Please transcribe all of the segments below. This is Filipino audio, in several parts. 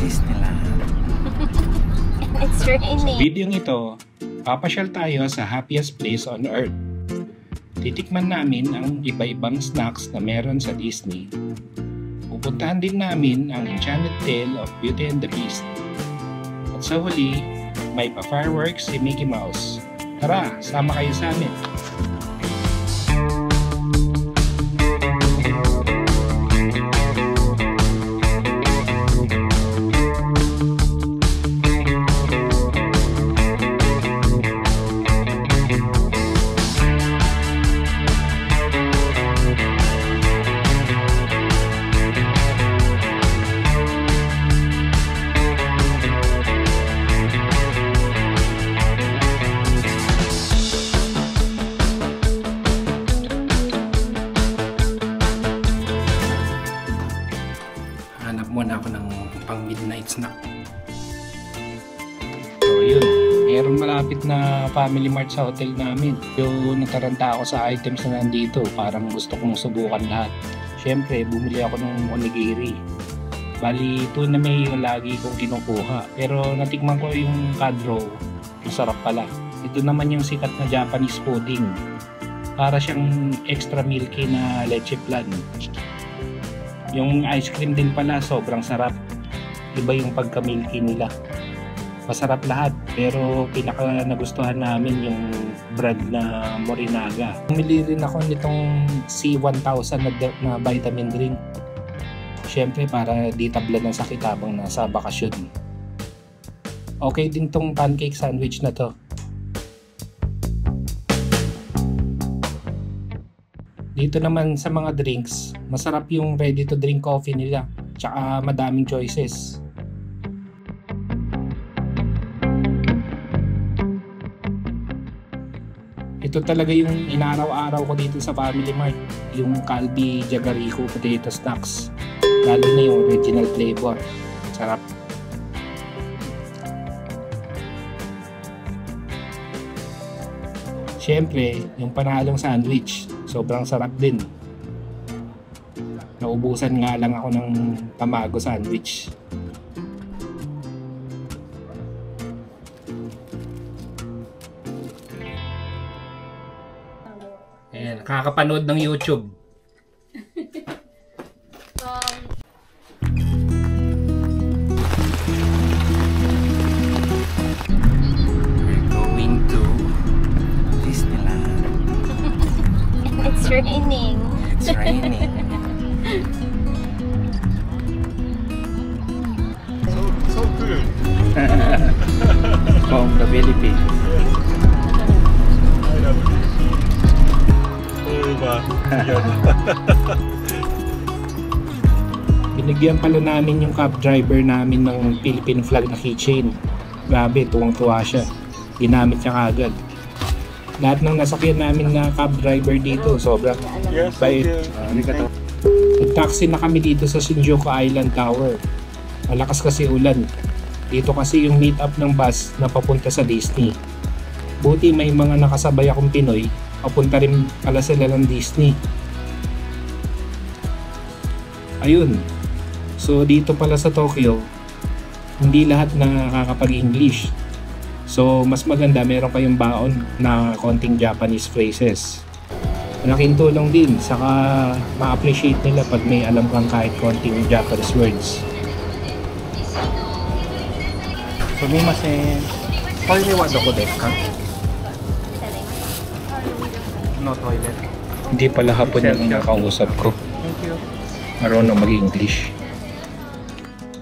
Disneyland. It's raining. Sa video ito, papasyal tayo sa happiest place on earth. Titikman namin ang iba-ibang snacks na meron sa Disney. Pupuntahan din namin ang Enchanted Tale of Beauty and the Beast. At sa huli, may pa-fireworks si Mickey Mouse. Tara, sama kayo sa amin. Hanap muna ako ng pang midnight snack. So yun, meron malapit na Family Mart sa hotel namin. Yung nataranta ako sa items na nandito, parang gusto kong subukan lahat. Siyempre, bumili ako ng onigiri. Bali, ito na may lagi kong kinukuha. Pero natikman ko yung kadro, masarap pala. Ito naman yung sikat na Japanese pudding. Para siyang extra milky na leche flan. Yung ice cream din pala, sobrang sarap. Iba yung pagka-milky nila. Masarap lahat, pero pinaka nagustuhan namin yung brand na Morinaga. Bumili rin ako nitong C1000 na vitamin drink. Siyempre para di tablan ng sakit habang nasa bakasyon. Okay din tong pancake sandwich na to. Dito naman sa mga drinks, masarap yung ready to drink coffee nila, tsaka madaming choices. Ito talaga yung inaraw-araw ko dito sa Family Mart, yung Calbee Jagarico potato snacks, lalo na yung original flavor. Sarap. Siyempre, yung panalong sandwich, sobrang sarap din. Naubusan nga lang ako ng tamago sandwich. Ayan, nakakapanood ng YouTube. It's raining. It's raining. So good. From the Philippines. Binigyan pala namin yung cab driver namin ng Philippine flag na keychain. Grabe, tuwang-tuwa siya. Ginamit niya kagad. Lahat ng nasakyan namin na cab driver dito, sobrang bait. Nag-taxi na kami dito sa Shinjuku Island Tower. Malakas kasi ulan. Dito kasi yung meet up ng bus na papunta sa Disney. Buti may mga nakasabay akong Pinoy, papunta rin pala sila ng Disney. Ayun. So dito pala sa Tokyo, hindi lahat nakakapag-English. So mas maganda meron kayong baon na konting Japanese phrases. Malaking tulong din, saka ma-appreciate nila pag may alam kang kahit konting Japanese words. Sumimasen. Toilet wa doko desu ka? No toilet. Hindi pala hapon yung nakakausap ko. Thank you. Marunong mag-English.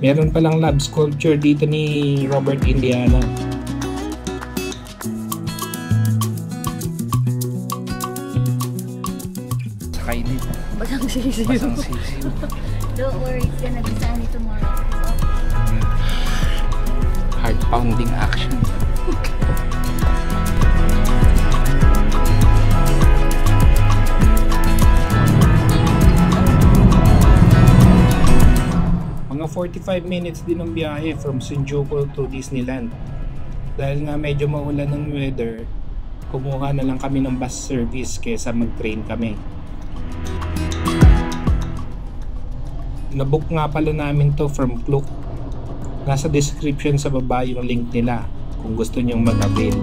Meron palang love sculpture dito ni Robert Indiana. Kainit. Basang sisiw. Basang sisiw. Don't worry, it's gonna be sunny tomorrow. Heart-pounding action. Mga 45 minutes din ang biyahe from Shinjuku to Disneyland. Dahil nga medyo maulan ng weather, kumuha na lang kami ng bus service kesa mag-train kami. Nabook nga pala namin to from Klook. Nasa description sa baba yung link nila kung gusto nyong mag-avail.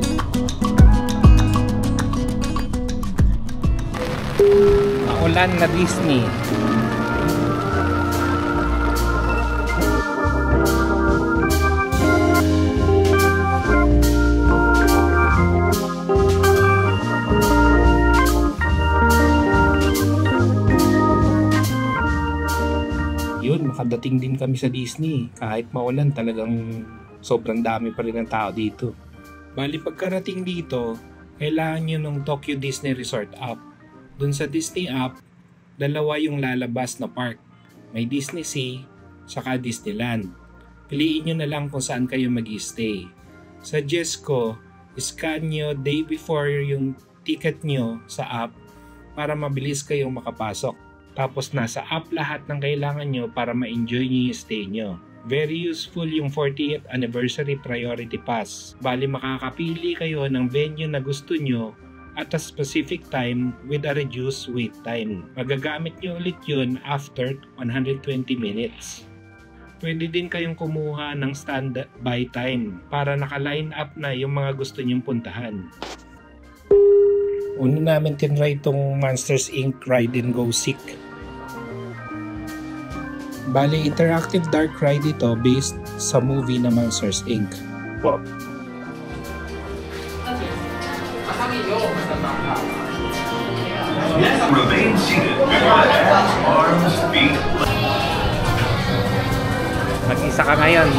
Maulan na Disney. Yun, makadating din kami sa Disney. Kahit maulan, talagang sobrang dami pa rin ng tao dito. Bali, pagkarating dito, kailangan nyo ng Tokyo Disney Resort app. Dun sa Disney app, dalawa yung lalabas na park. May Disney Sea, saka Disneyland. Piliin nyo na lang kung saan kayo mag-stay. Suggest ko, scan nyo day before yung ticket nyo sa app para mabilis kayong makapasok. Tapos nasa app lahat ng kailangan nyo para ma-enjoy nyo yung stay nyo. Very useful yung 40th Anniversary Priority Pass. Bali makakapili kayo ng venue na gusto nyo at a specific time with a reduced wait time. Magagamit nyo ulit yun after 120 minutes. Pwede din kayong kumuha ng standby time para naka-line up na yung mga gusto nyong puntahan. Una namin tinry itong Monsters Inc. Ride and Go Seek. Bali, interactive dark ride ito based sa movie na Monsters Inc. Wow. Remain seated with your hands, arms, feet. Mag-isa ka ngayon.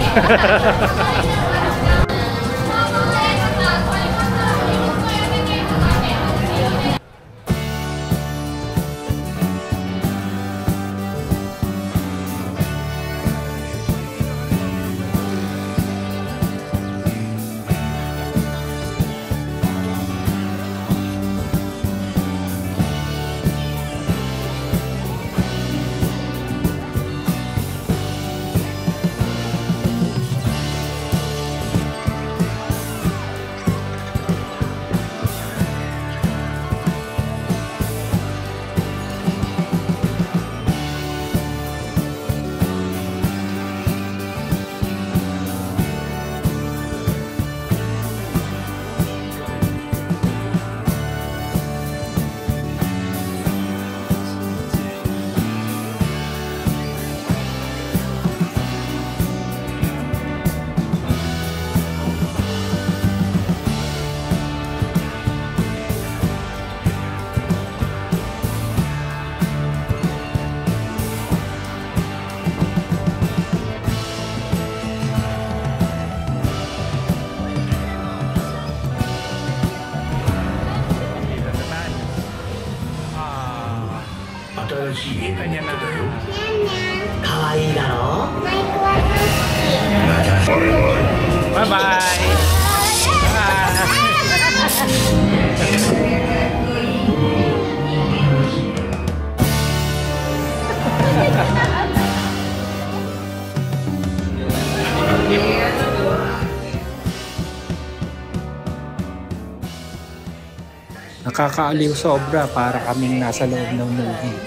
Nakakaaliw sobra, para kaming nasa loob ng movie.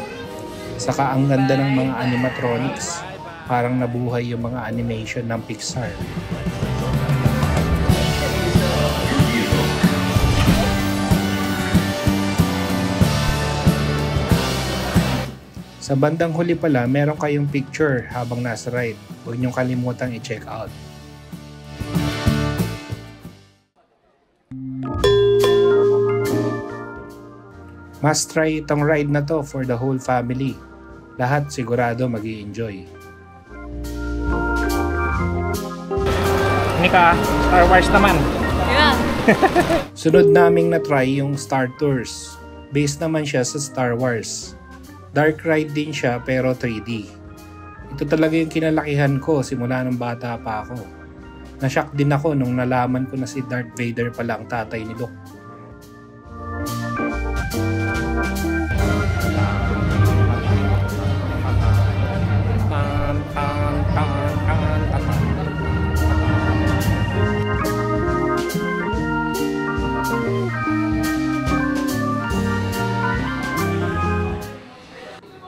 Saka ang ganda ng mga animatronics, parang nabuhay yung mga animation ng Pixar. Sa bandang huli pala, meron kayong picture habang nasa ride. Huwag niyong kalimutang i-check out. Must try itong ride na to for the whole family. Lahat sigurado mag-i-enjoy. Nika, Star Wars naman. Yeah. Sunod naming na-try yung Star Tours. Based naman siya sa Star Wars. Dark ride din siya pero 3D. Ito talaga yung kinalakihan ko simula nung bata pa ako. Nashock din ako nung nalaman ko na si Darth Vader pala ang tatay ni Luke.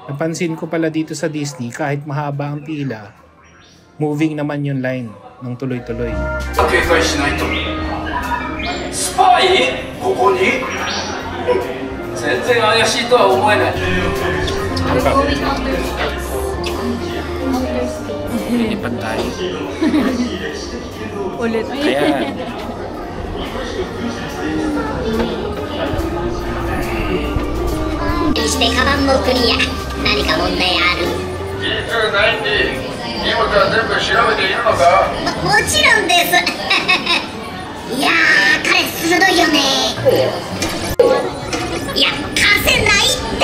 Napansin ko pala dito sa Disney, kahit mahaba ang pila, Moving naman yung line ng tuloy-tuloy. 警戒しないと。スパイ？ここに？全然怪しいとは思えない。 We're going outer space. Outer space. Lilipad tayo. Ulit. Ayan. してカバンもクリア。何か問題ある？実ないって荷物は全部調べているのか？もちろんです。いやー、彼鋭いよね。いや、貸せないって。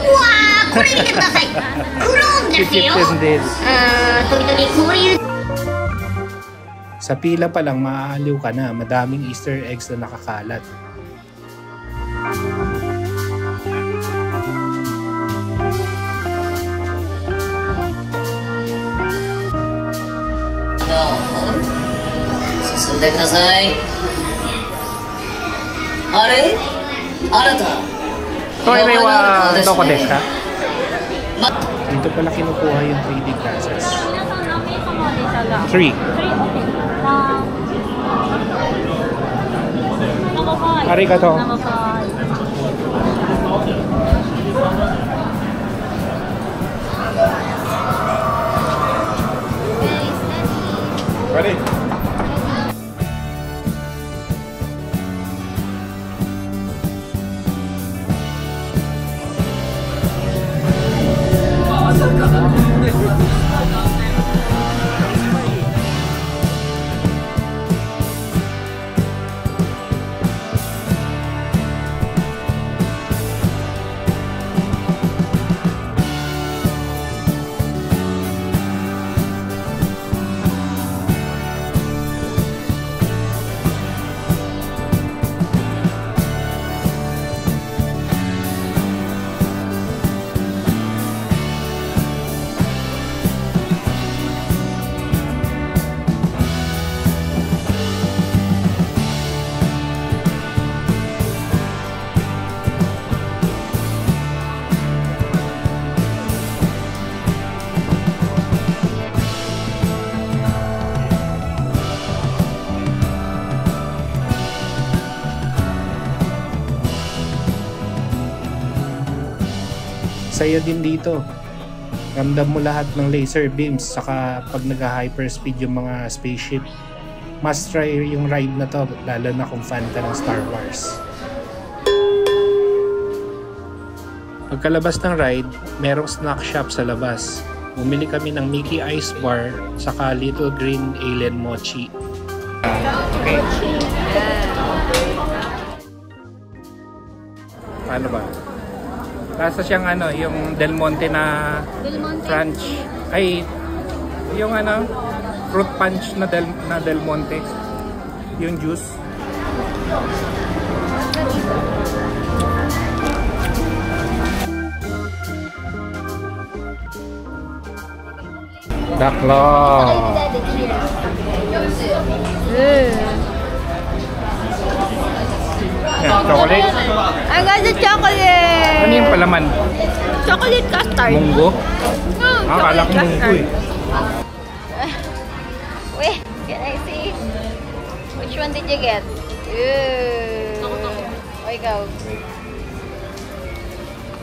うわー、これ見てください。クローンですよ。時々こういう。 Sa pila pa lang maaaliw ka na, madaming Easter eggs na nakakalat. Susunod na say. Are? Arata. Toy wa doko desu ka? Dito pala kinukuha yung 3D glasses. 3. Arigato. Ready? Saya din dito. Ramdam mo lahat ng laser beams saka pag nag-hyperspeed yung mga spaceship. Must try yung ride na to, lalo na kung fan ka ng Star Wars. Pagkalabas ng ride, merong snack shop sa labas. Bumili kami ng Mickey Ice Bar saka Little Green Alien Mochi. Okay. Paano ba? Lasa siyang ano, yung Del Monte na crunch. Ay, yung ano, fruit punch na Del Monte. Yung juice. Daklo. Yan, chocolate. I got the chocolate! Ano yung palaman? Chocolate custard. Munggo? Akala ko chocolate munggo eh. Wait, can I see? Which one did you get? O, ikaw.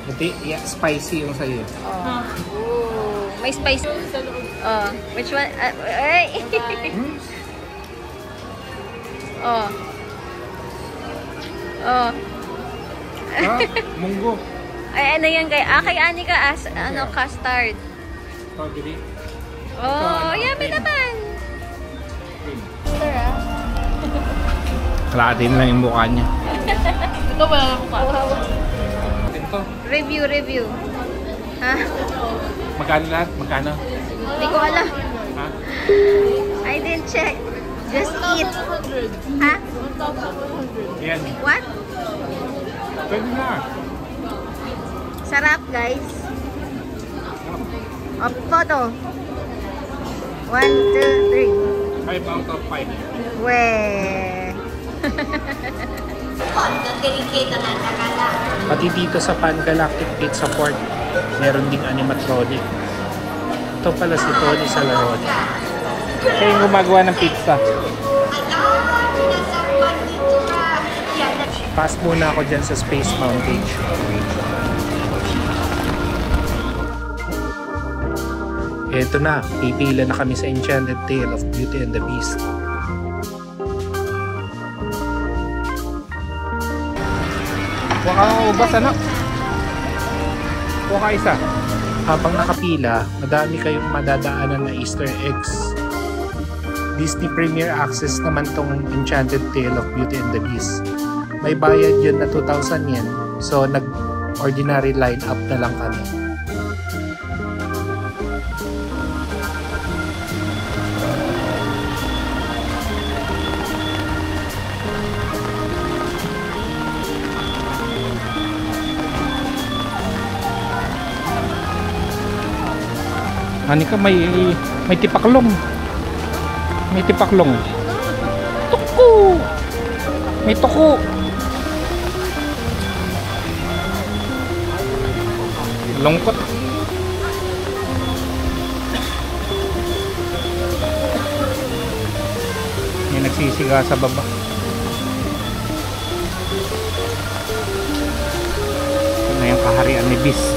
Buti, yeah, spicy yung sa'yo. Ooh, may spice. Oh, which one? Ay! Oh. Oh. Ah, munggo. Ay, ano yan kay? Kay Anika as ano, custard. Strawberry. Oh, yummy naman. Tara. Kalatin lang yung mukha niya. Ito wala na mukha. Ito. Review. Ha? Magkano lahat? Magkano? Hindi ko alam. Ha? I didn't check. Just eat. Ha? Yan. What? Pwede na. Sarap, guys. O, photo. 1, 2, 3. 5 out of 5. Weh. Pati dito sa Pan Galactic Pizza Port, meron ding animatronic. Ito pala si Tony Salarone. Siya yung gumagawa ng pizza. Pass muna ako dyan sa Space Mountain. Eto na, pipila na kami sa Enchanted Tale of Beauty and the Beast. Huwag kang ubas, anak. Huwag ka isa. Habang nakapila, madami kayong madadaanan na Easter eggs. Disney Premier Access naman tong Enchanted Tale of Beauty and the Beast. May bayad yun na 2,000 yen. So, nag-ordinary line-up na lang kami. Ani ka, may tipaklong. May tipaklong. Tuko! May tuko! Lungkot. May nagsisiga sa baba. Ito na yung kaharian ni Beast.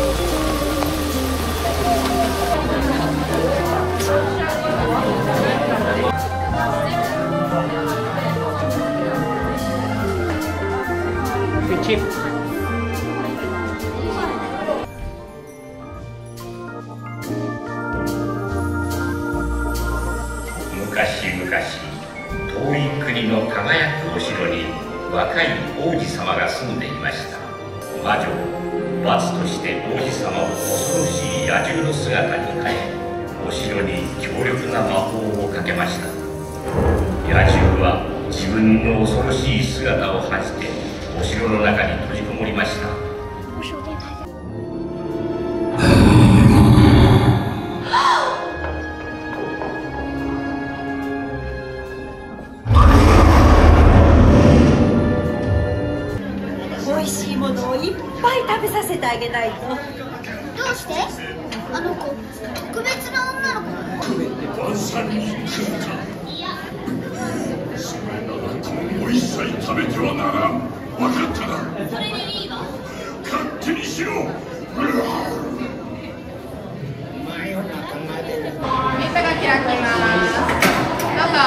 Chip. Mukashi mukashi, 遠い国の輝くお城に若い王子様が住んでいました。魔女、罰として王子様を恐ろしい野獣の姿に変え、お城に強力な魔法をかけました。野獣は自分の恐ろしい姿を恥じてお城の中に閉じこもりました。美味しいものをいっぱい食べさせてあげないと。どうして？あの子特別な女の子なの？晩餐に来るか。それなら今後一切食べてはならん。分かったな。それでいいわ。勝手にしろ。列車が開きます。どうぞ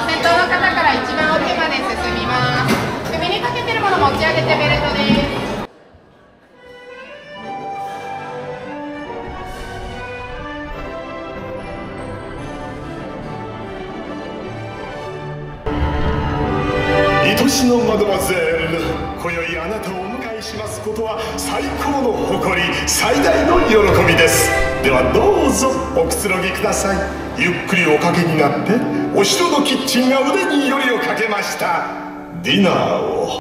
先頭の方から一番奥まで進みます。首にかけてるもの持ち上げてベルトです。愛しのマドモゼール、今宵あなたをお迎えしますことは最高の誇り、最大の喜びです。ではどうぞおくつろぎください。ゆっくりおかけになって、お城のキッチンが腕によりをかけましたディナーを。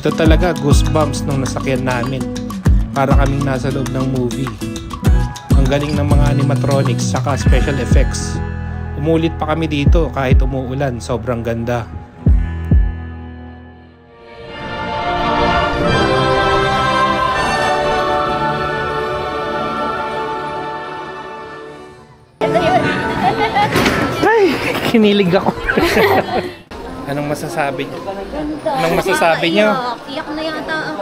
Ito talaga goosebumps nung nasakyan namin. Para kaming nasa loob ng movie. Ang galing ng mga animatronics saka special effects. Umulit pa kami dito kahit umuulan, sobrang ganda. Ay, kinilig ako. Anong masasabi niyo? Anong masasabi niyo? Iyak na yata ako.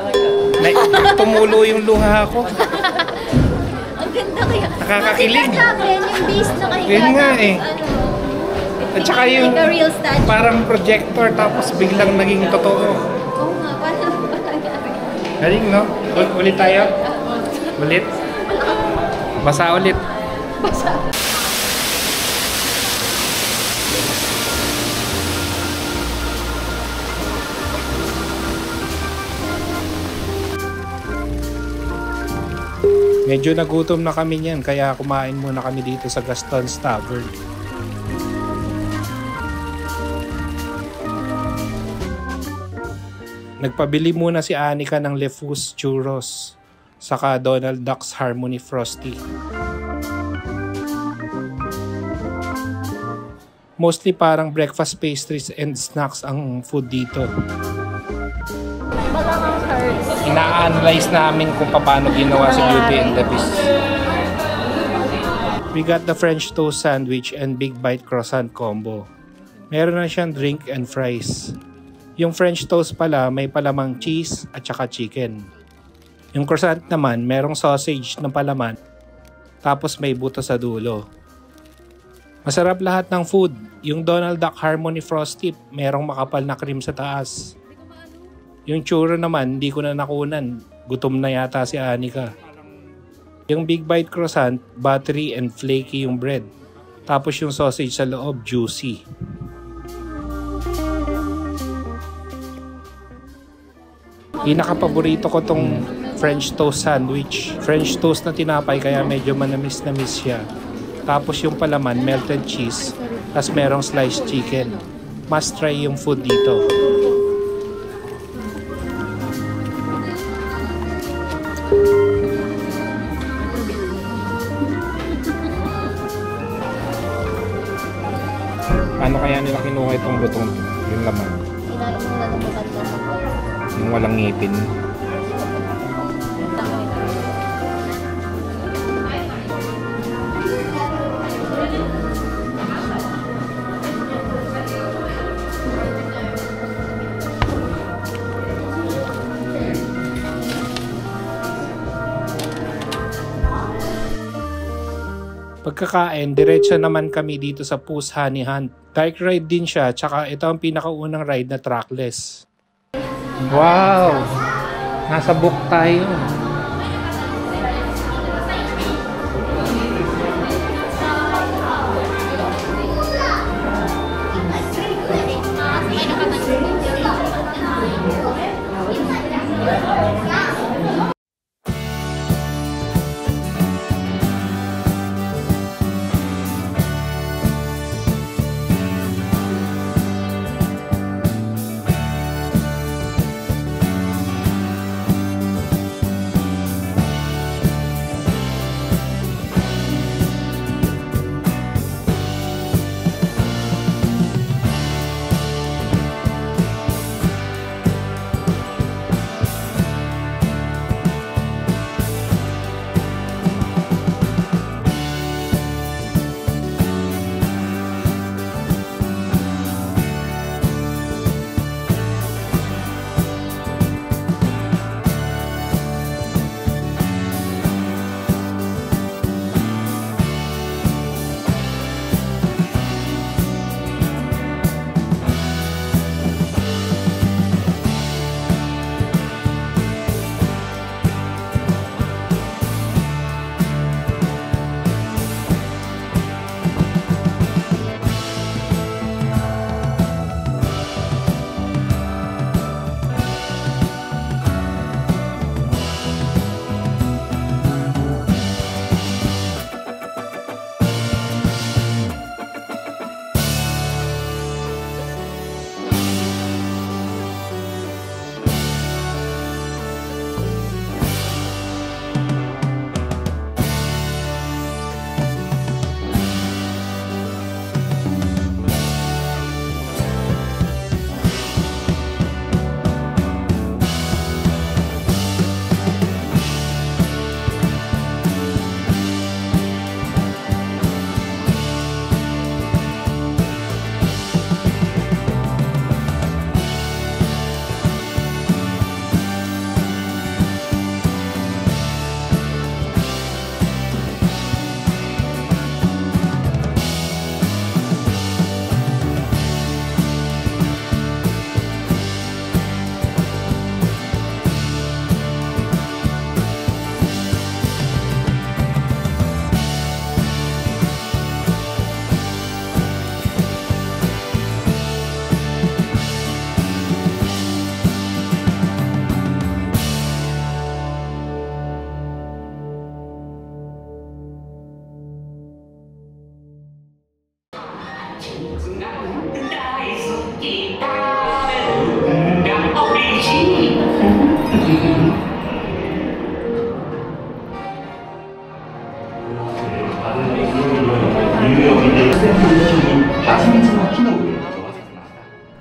Tumulo yung luha ko. Ang ganda kaya. Nakakakilig. Nakita namin yung beast na kahiga. Yun nga eh. At saka yung like a real statue. parang projector tapos biglang naging totoo. Oo nga, paano nangyari? Galing, no? Ulit tayo? Ulit? Basa ulit. Basa. Medyo nagutom na kami niyan kaya kumain muna kami dito sa Gaston's Tavern. Nagpabili muna si Anika ng Lefous Churros saka Donald Duck's Harmony Frosty. Mostly parang breakfast pastries and snacks ang food dito. Ina-analyze namin kung paano ginawa sa Beauty and the Beast. We got the French toast sandwich and big bite croissant combo. Meron na siyang drink and fries. Yung French toast pala may palamang cheese at saka chicken. Yung croissant naman merong sausage na palaman tapos may buto sa dulo. Masarap lahat ng food. Yung Donald Duck Harmony Frosty merong makapal na cream sa taas. Yung churro naman, hindi ko na nakunan. Gutom na yata si Anika. Yung big bite croissant, buttery and flaky yung bread. Tapos yung sausage sa loob, juicy. Pinaka-paborito ko tong French toast sandwich. French toast na tinapay kaya medyo manamis-namis siya. Tapos yung palaman, melted cheese. Tapos merong sliced chicken. Must try yung food dito. Paano kaya nila kinuha itong butong yung laman? Yung walang ngipin. Pagkakain, diretso naman kami dito sa Pooh's Honey Hunt. Dark ride din siya, tsaka ito ang pinakaunang ride na trackless. Wow! Nasa book tayo.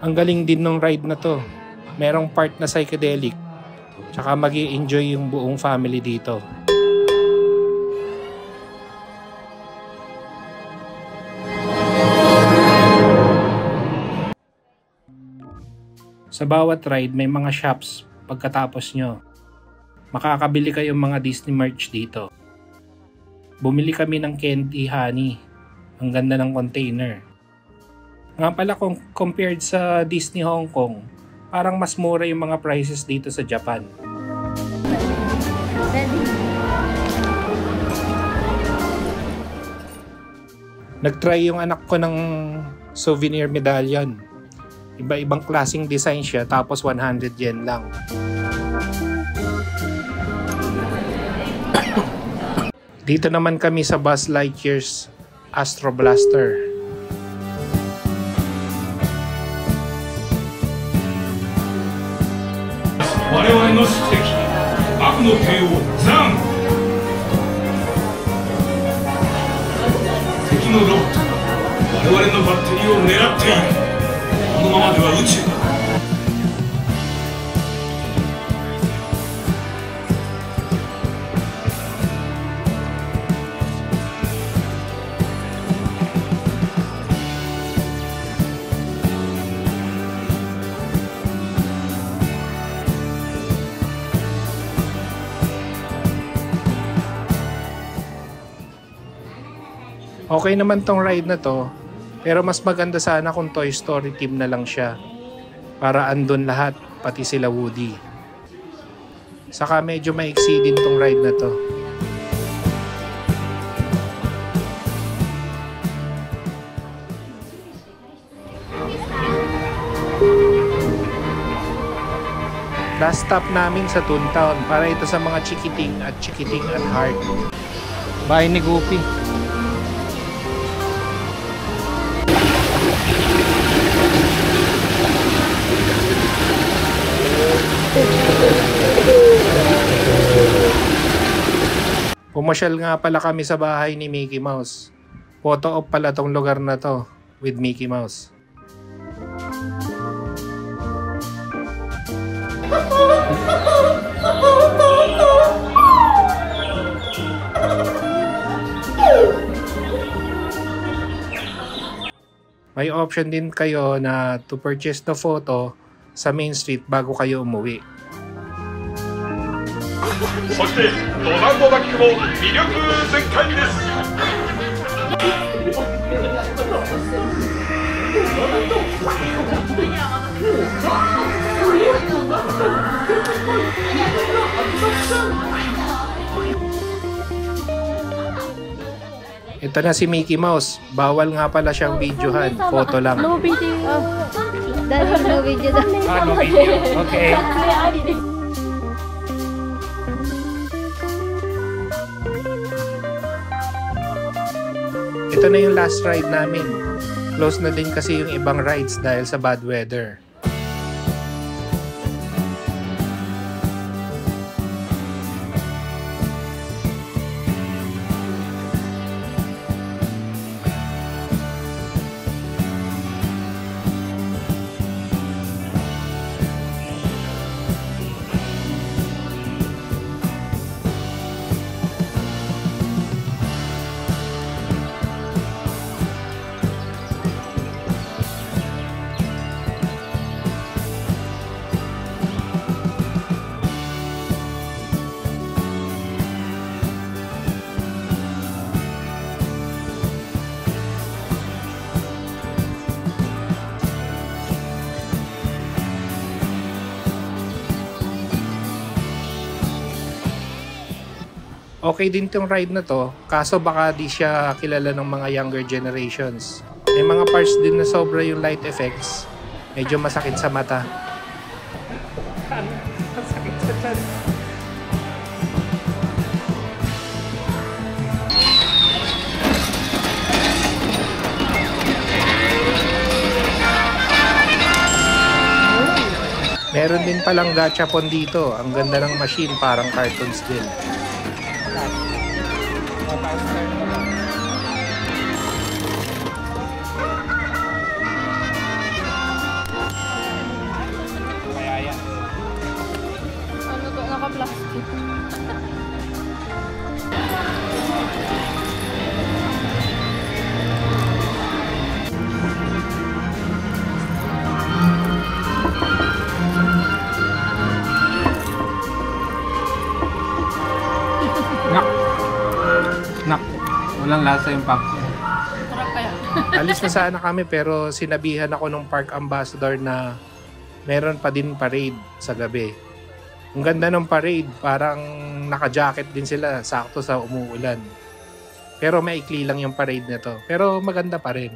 Ang galing din ng ride na to. Merong part na psychedelic. Tsaka mag-i-enjoy yung buong family dito. Sa bawat ride may mga shops pagkatapos nyo. Makakabili kayong mga Disney merch dito. Bumili kami ng candy honey. Ang ganda ng container. Nga pala kung compared sa Disney Hong Kong, parang mas mura yung mga prices dito sa Japan. Nagtry yung anak ko ng souvenir medallion. Iba-ibang klaseng design siya tapos 100 yen lang. Dito naman kami sa Buzz Lightyear's Astro Blaster. Okay naman tong ride na to, pero mas maganda sana kung Toy Story team na lang siya. Para andun lahat, pati sila Woody. Saka medyo maiksi din tong ride na to. Last stop namin sa Toontown para ito sa mga Chikiting at Chikiting at Heart. Bahay ni Goofy. Pumasyal nga pala kami sa bahay ni Mickey Mouse. Photo op pala tong lugar na to with Mickey Mouse. May option din kayo na to purchase the photo sa Main Street bago kayo umuwi. そしてドナルドダックも魅力全開です。 Ito na si Mickey Mouse. Bawal nga pala siyang videohan. Photo lang. No video. Dahil no video daw. No video. Okay. Ito na yung last ride namin. Close na din kasi yung ibang rides dahil sa bad weather. Okay din tong ride na to, kaso baka di siya kilala ng mga younger generations. May mga parts din na sobra yung light effects. Medyo masakit sa mata. Masakit sa chan. Meron din palang gachapon dito. Ang ganda ng machine, parang cartoons din. lasa yung popcorn. Sarap kaya. Alis na sana kami pero sinabihan ako ng park ambassador na meron pa din parade sa gabi. Ang ganda ng parade, parang naka-jacket din sila, sakto sa umuulan. Pero maikli lang yung parade nito. Pero maganda pa rin.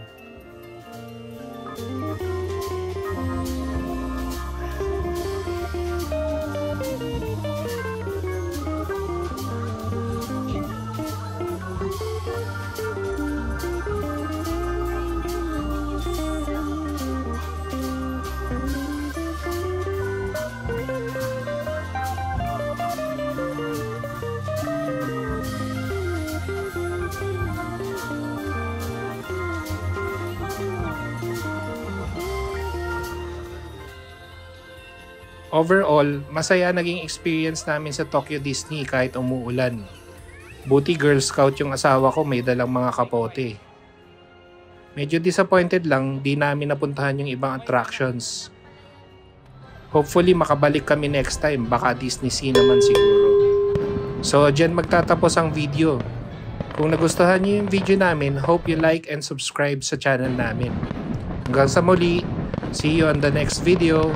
Overall, masaya naging experience namin sa Tokyo Disney kahit umuulan. Buti Girl Scout yung asawa ko, may dalang mga kapote. Medyo disappointed lang, di namin napuntahan yung ibang attractions. Hopefully makabalik kami next time, baka Disney Sea naman siguro. So dyan magtatapos ang video. Kung nagustuhan niyo yung video namin, hope you like and subscribe sa channel namin. Hanggang sa muli, see you on the next video.